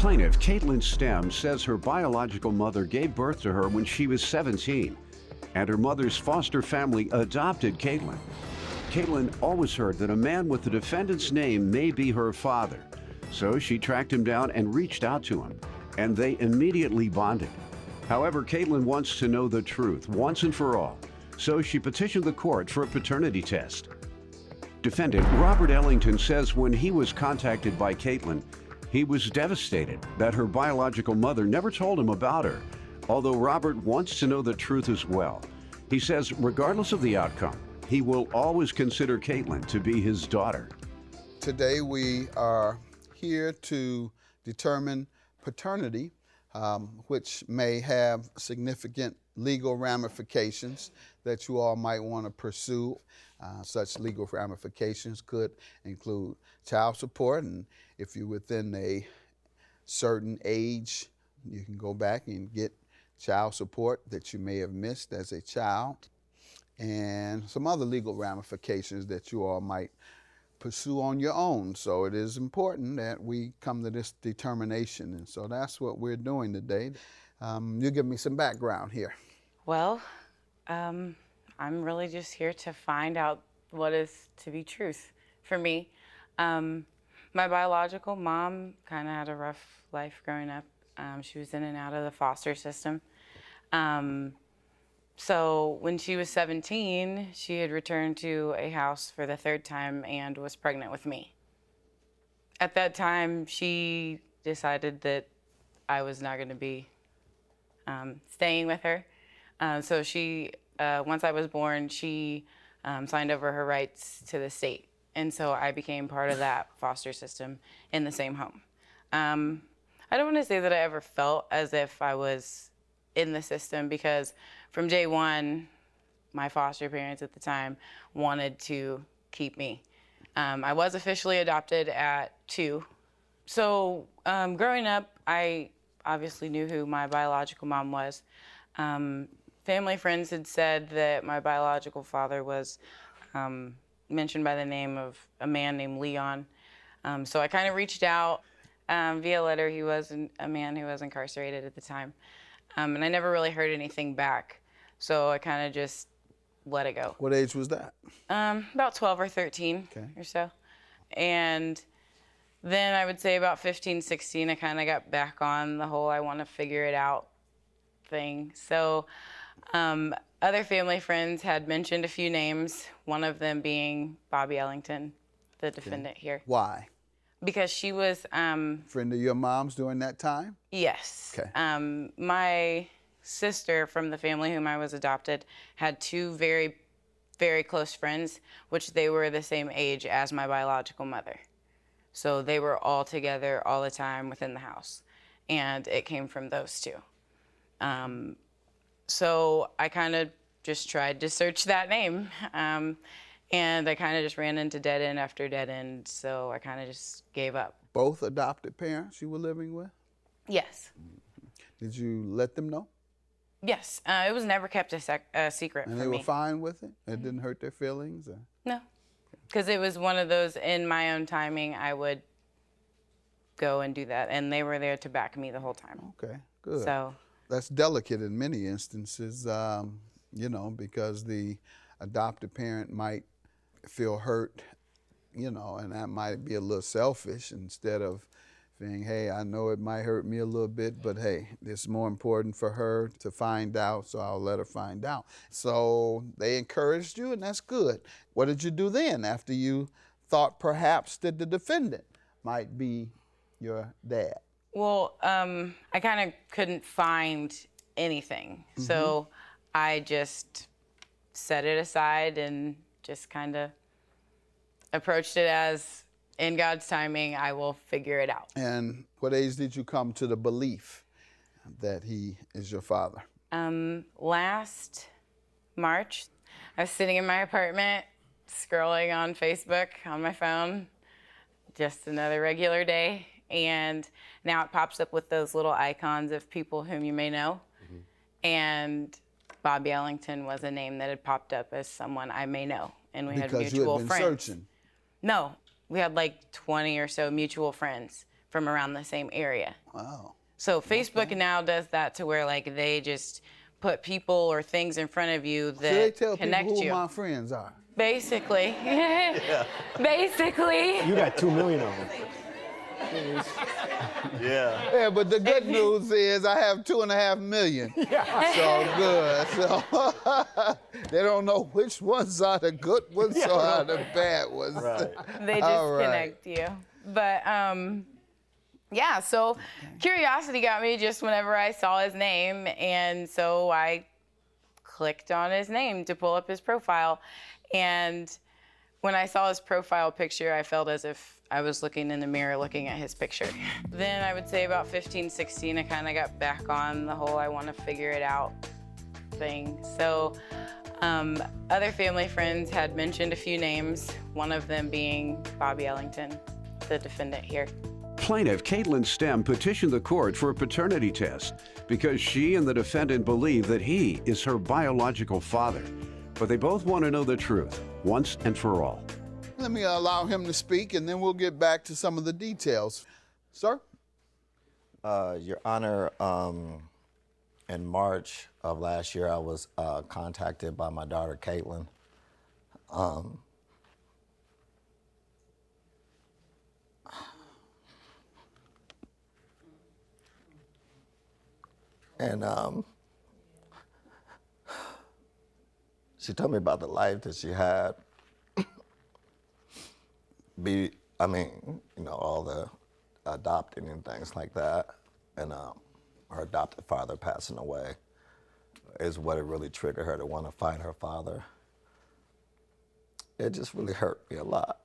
Plaintiff Caitlyn Stem says her biological mother gave birth to her when she was 17, and her mother's foster family adopted Caitlyn. Caitlyn always heard that a man with the defendant's name may be her father, so she tracked him down and reached out to him, and they immediately bonded. However, Caitlyn wants to know the truth once and for all, so she petitioned the court for a paternity test. Defendant Robert Ellington says when he was contacted by Caitlyn, he was devastated that her biological mother never told him about her, although Robert wants to know the truth as well. He says regardless of the outcome, he will always consider Caitlyn to be his daughter. Today we are here to determine paternity, which may have significant legal ramifications that you all might want to pursue. Such legal ramifications could include child support, and if you're within a certain age, you can go back and get child support that you may have missed as a child, and some other legal ramifications that you all might pursue on your own. So it is important that we come to this determination, and so that's what we're doing today. You give me some background here. Well, I'm really just here to find out what is to be truth for me. My biological mom kind of had a rough life growing up. She was in and out of the foster system. So when she was 17, she had returned to a house for the third time and was pregnant with me. At that time, she decided that I was not going to be staying with her. So she, once I was born, she signed over her rights to the state. And so I became part of that foster system in the same home. I don't want to say that I ever felt as if I was in the system, because from day one, my foster parents at the time wanted to keep me. I was officially adopted at 2. So growing up, I obviously knew who my biological mom was. Family friends had said that my biological father was mentioned by the name of a man named Leon. So I kind of reached out via letter. He was a man who was incarcerated at the time. And I never really heard anything back. So I kind of just let it go. What age was that? About 12 or 13 or so. And then I would say about 15, 16, I kind of got back on the whole I want to figure it out thing. So other family friends had mentioned a few names, one of them being Bobby Ellington, the defendant here. Why? Because she was... friend of your mom's during that time? Yes. Okay. My sister from the family whom I was adopted had 2 very, very close friends, which they were the same age as my biological mother. So they were all together all the time within the house. And it came from those 2. So I kind of just tried to search that name. And I kind of just ran into dead end after dead end, so I kind of just gave up. Both adopted parents you were living with? Yes. Did you let them know? Yes. It was never kept a secret from me. And they were fine with it? It didn't hurt their feelings? Or? No. Because it was one of those, in my own timing, I would go and do that, and they were there to back me the whole time. Okay, good. So that's delicate in many instances, you know, because the adopted parent might feel hurt, you know, and that might be a little selfish, instead of saying, hey, I know it might hurt me a little bit, but hey, it's more important for her to find out, so I'll let her find out. So they encouraged you, and that's good. What did you do then after you thought perhaps that the defendant might be your dad? Well, I kind of couldn't find anything. So I just set it aside and just kind of approached it as, in God's timing, I will figure it out. And what age did you come to the belief that he is your father? Last March, I was sitting in my apartment, scrolling on Facebook on my phone, just another regular day. And now it pops up with those little icons of people whom you may know. And Bobby Ellington was a name that had popped up as someone I may know. And we had mutual friends. Because you had been searching? No, we had like 20 or so mutual friends from around the same area. Wow. So Facebook now does that to where like they just put people or things in front of you that So they tell connect people who you. my friends are. Basically. Basically. You got 2 million of them. Yeah. Yeah, but the good news is I have 2.5 million. So good. So they don't know which ones are the good ones or are the bad ones. Right. They just All right. connect you. But yeah, so curiosity got me just whenever I saw his name, and so I clicked on his name to pull up his profile. And when I saw his profile picture, I felt as if I was looking in the mirror looking at his picture. Then I would say about 15, 16, I kind of got back on the whole I want to figure it out thing. So other family friends had mentioned a few names, one of them being Bobby Ellington, the defendant here. Plaintiff Caitlyn Stem petitioned the court for a paternity test because she and the defendant believe that he is her biological father. But they both want to know the truth, once and for all. Let me allow him to speak, and then we'll get back to some of the details. Sir? Your Honor, in March of last year, I was contacted by my daughter, Caitlyn. And she told me about the life that she had. All the adopting and things like that. And her adopted father passing away is what it really triggered her to want to find her father. It just really hurt me a lot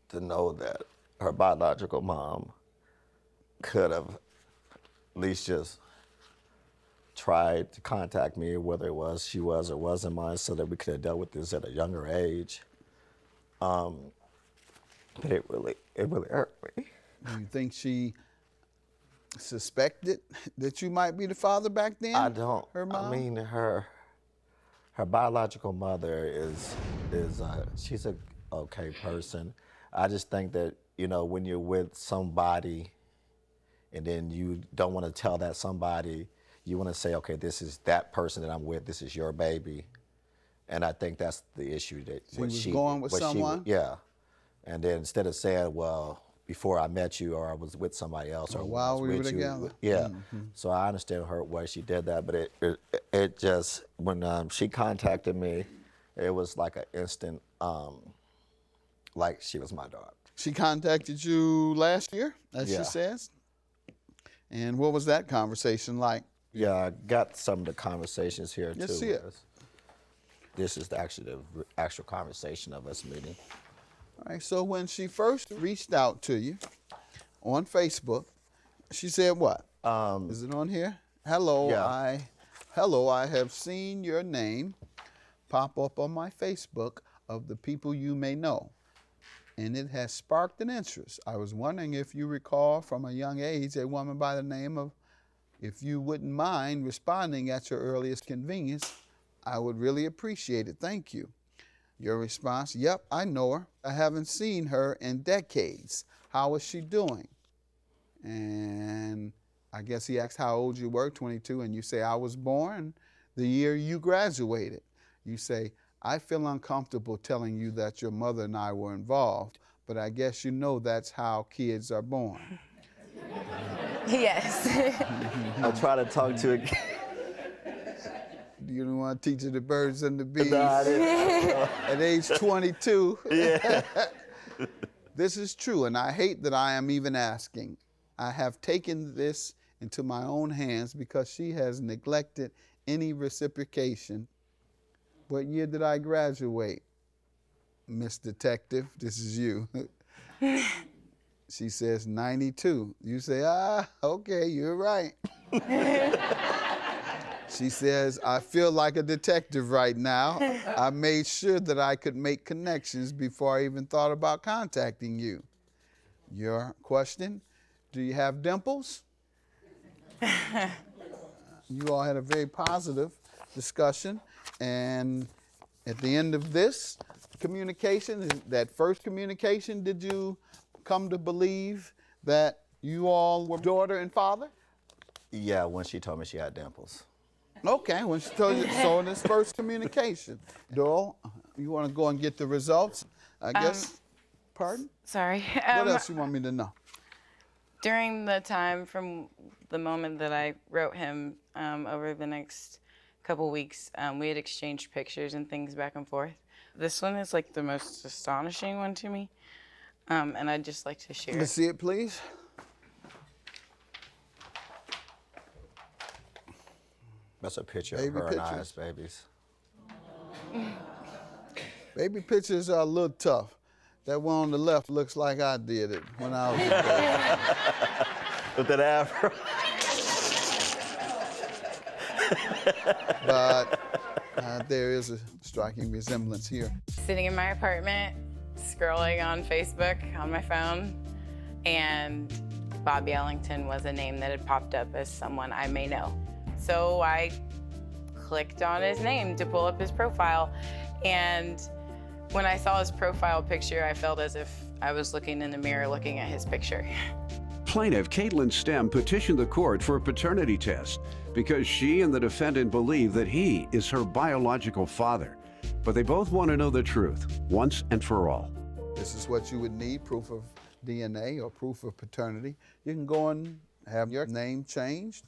to know that her biological mom could have at least just tried to contact me, whether it was she was or wasn't mine, so that we could have dealt with this at a younger age. But it really hurt me. Do you think she suspected that you might be the father back then? I don't. Her mom? I mean, her biological mother is she's a okay person. I just think that, when you're with somebody and then you don't want to tell that somebody, you want to say, okay, this is that person that I'm with, this is your baby. And I think that's the issue that She was going with someone? Yeah. And then instead of saying, well, before I met you, or I was with somebody else, or while I was we were with you. together. Yeah. So I understand her why she did that, but it just, when she contacted me, it was like an instant, like she was my daughter. She contacted you last year, as Yeah. she says. And what was that conversation like? Yeah, I got some of the conversations here Let's too. see it. This is the actual conversation of us meeting. All right, so when she first reached out to you on Facebook, she said what? Is it on here? Hello, Yeah. I have seen your name pop up on my Facebook of the people you may know, and it has sparked an interest. I was wondering if you recall from a young age a woman by the name of, if you wouldn't mind responding at your earliest convenience, I would really appreciate it. Thank you. Your response, yep, I know her. I haven't seen her in decades. How is she doing? And I guess he asked how old you were, 22, and you say, I was born the year you graduated. You say, I feel uncomfortable telling you that your mother and I were involved, but I guess you know that's how kids are born. Yes. I try to talk to it. You don't want to teach her the birds and the bees. No, I didn't. At age 22. Yeah. This is true, and I hate that I am even asking. I have taken this into my own hands because she has neglected any reciprocation. What year did I graduate? Miss Detective, this is you. She says 92. You say, okay, you're right. She says, I feel like a detective right now. I made sure that I could make connections before I even thought about contacting you. Your question, do you have dimples? You all had a very positive discussion, and at the end of this communication, that first communication, did you come to believe that You all were daughter and father? Yeah, when she told me she had dimples. Okay, when she told you, so in this first communication. Doyle, you want to go and get the results? I guess, pardon? Sorry. What else you want me to know? During the time from the moment that I wrote him over the next couple weeks, we had exchanged pictures and things back and forth. This one is like the most astonishing one to me, and I'd just like to share Let's it. see it, please. That's a picture Baby of her and pictures. I's babies. Baby pictures are a little tough. That one on the left looks like I did it when I was a baby. With that afro. But there is a striking resemblance here. Sitting in my apartment, scrolling on Facebook on my phone, and Bobby Ellington was a name that had popped up as someone I may know. So I clicked on his name to pull up his profile, and when I saw his profile picture, I felt as if I was looking in the mirror looking at his picture. Plaintiff Caitlyn Stem petitioned the court for a paternity test because she and the defendant believe that he is her biological father. But they both want to know the truth, once and for all. This is what you would need, proof of DNA or proof of paternity. You can go and have your name changed,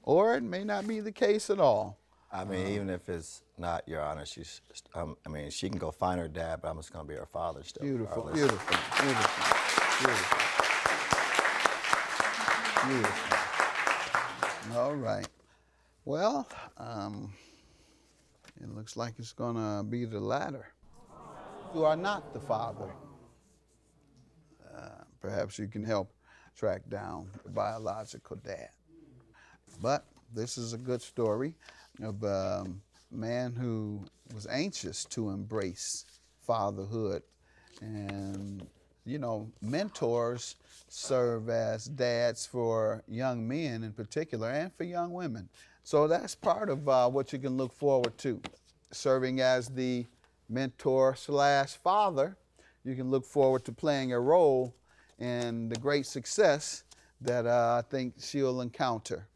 or it may not be the case at all. I mean, even if it's not, Your Honor, she's, I mean, she can go find her dad, but I'm just going to be her father still. Beautiful, regardless. beautiful, beautiful, beautiful. Beautiful. All right. Well, it looks like it's going to be the latter. You are not the father. Perhaps you can help track down the biological dad. But this is a good story of a man who was anxious to embrace fatherhood. And, you know, mentors serve as dads for young men in particular and for young women. So that's part of what you can look forward to. Serving as the mentor / father, you can look forward to playing a role in the great success that I think she'll encounter.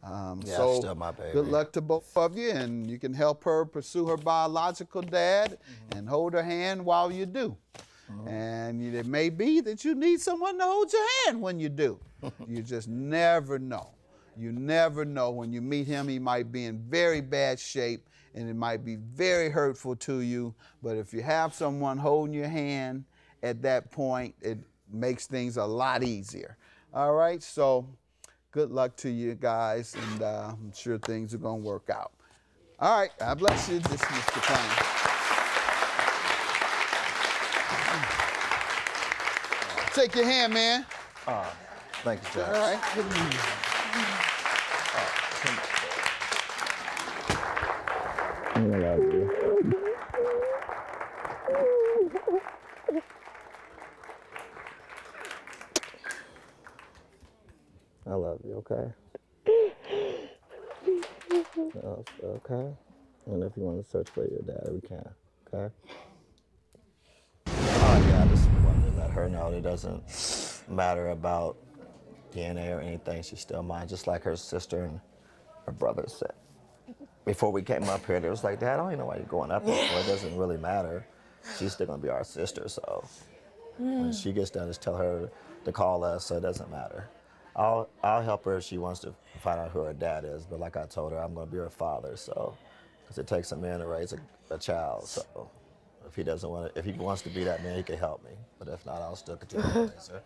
Yeah, So still my baby. good luck to both of you, and you can help her pursue her biological dad and hold her hand while you do. And it may be that you need someone to hold your hand when you do. You just never know. You never know. When you meet him, he might be in very bad shape, and it might be very hurtful to you. But if you have someone holding your hand at that point, it makes things a lot easier. All right, so good luck to you guys, and I'm sure things are going to work out. All right, God bless you. This is Mr. Klein. Take your hand, man. Thank you, Judge. All right. I love you. I love you, okay? Okay? And if you want to search for your dad, we can, okay? Oh, yeah, I just wanted to let her know it doesn't matter about DNA or anything. She's still mine, just like her sister and her brother said. Before we came up here, they was like, Dad, I don't even know why you're going up here for. It doesn't really matter. She's still going to be our sister, so when she gets done, just tell her to call us, so it doesn't matter. I'll help her if she wants to find out who her dad is, but like I told her, I'm going to be her father, so, because it takes a man to raise a child, so if he doesn't want to, if he wants to be that man, he can help me, but if not, I'll still continue to raise her.